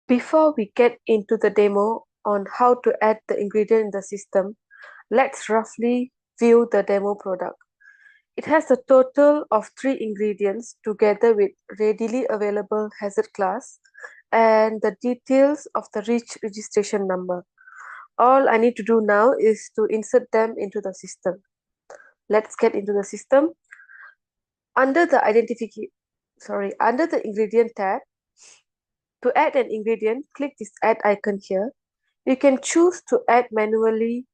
Before we get into the demo on how to add the ingredient in the system, let's roughly view the demo product. It has a total of 3 ingredients together with readily available hazard class and the details of the REACH registration number. All I need to do now is to insert them into the system. Let's get into the system. Under the under the ingredient tab, to add an ingredient, click this add icon here. You can choose to add manually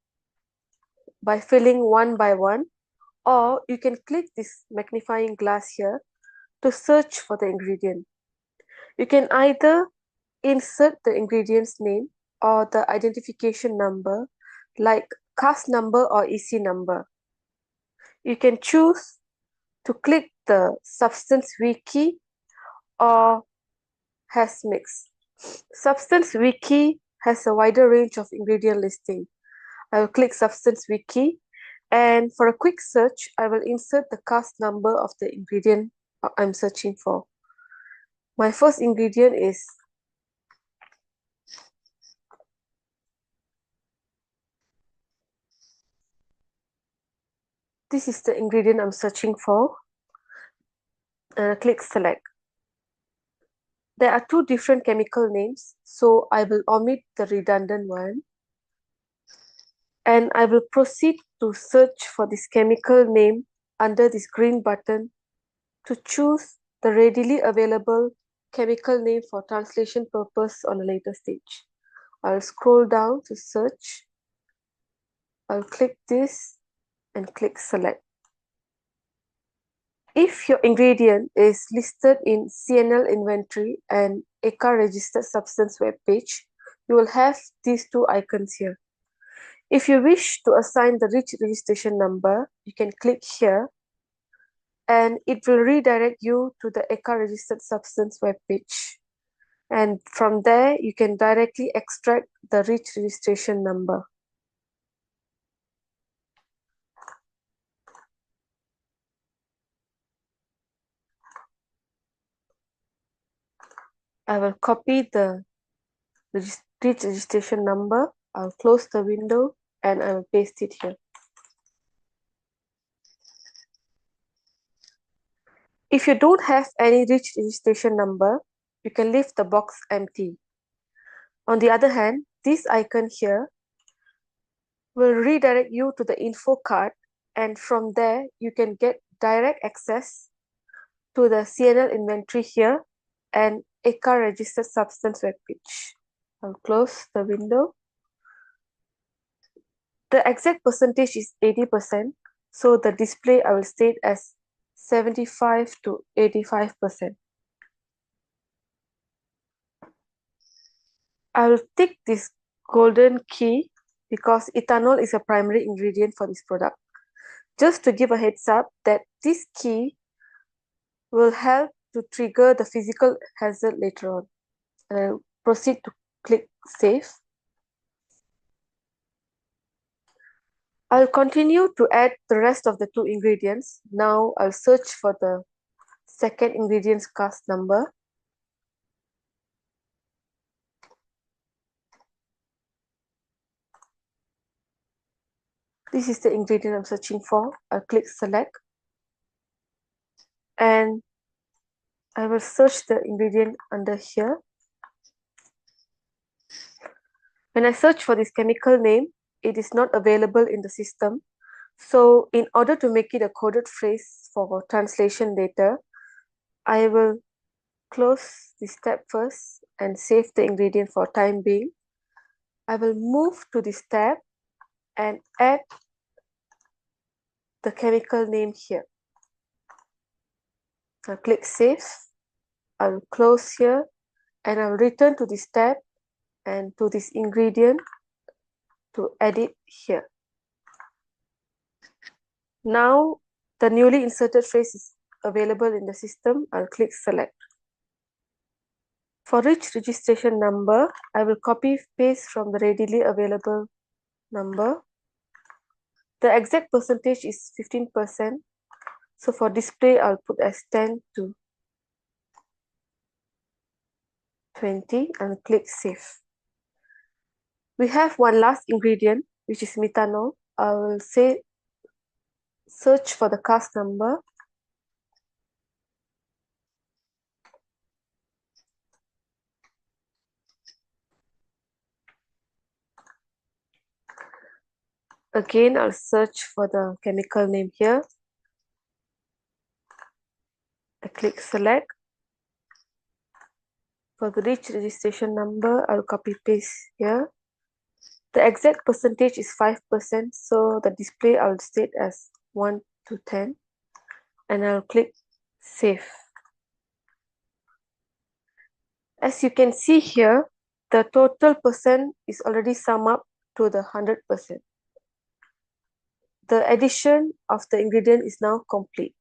by filling one by one, or you can click this magnifying glass here to search for the ingredient. You can either insert the ingredient's name or the identification number like cast number or EC number. You can choose to click the substance wiki or Hazmix. Substance wiki has a wider range of ingredient listing. I will click substance wiki, and for a quick search, I will insert the cast number of the ingredient I'm searching for. My first ingredient is this is the ingredient I'm searching for, and I click select. There are 2 different chemical names, so I will omit the redundant one. And I will proceed to search for this chemical name under this green button to choose the readily available chemical name for translation purpose on a later stage. I'll scroll down to search. I'll click this and click select. If your ingredient is listed in CNL inventory and ECA registered substance web page, you will have these 2 icons here. If you wish to assign the REACH registration number, you can click here and it will redirect you to the ECA registered substance web page. And from there, you can directly extract the REACH registration number. I will copy the REACH registration number. I'll close the window and I will paste it here. If you don't have any REACH registration number, you can leave the box empty. On the other hand, this icon here will redirect you to the info card, and from there you can get direct access to the CNL inventory here and ECA registered substance web page. I'll close the window. The exact percentage is 80%, so the display I will state as 75 to 85%. I will tick this golden key because ethanol is a primary ingredient for this product. Just to give a heads up that this key will help to trigger the physical hazard later on. And I'll proceed to click save. I'll continue to add the rest of the 2 ingredients. Now I'll search for the second ingredient's cast number. This is the ingredient I'm searching for. I'll click select and I will search the ingredient under here. When I search for this chemical name, it is not available in the system. So in order to make it a coded phrase for translation later, I will close this tab first and save the ingredient for time being. I will move to this tab and add the chemical name here. I'll click save. I'll close here and I'll return to this tab and to this ingredient to add it here. Now the newly inserted phrase is available in the system. I'll click select. For REACH registration number, I will copy paste from the readily available number. The exact percentage is 15%. So for display, I'll put as 10 to 20 and click save. We have one last ingredient, which is methanol. I will say search for the cast number. Again, I'll search for the chemical name here. I click select. For the reach registration number, I'll copy paste here. The exact percentage is 5%, so the display I'll state as 1 to 10, and I'll click save. As you can see here, the total percent is already sum up to the 100%. The addition of the ingredient is now complete.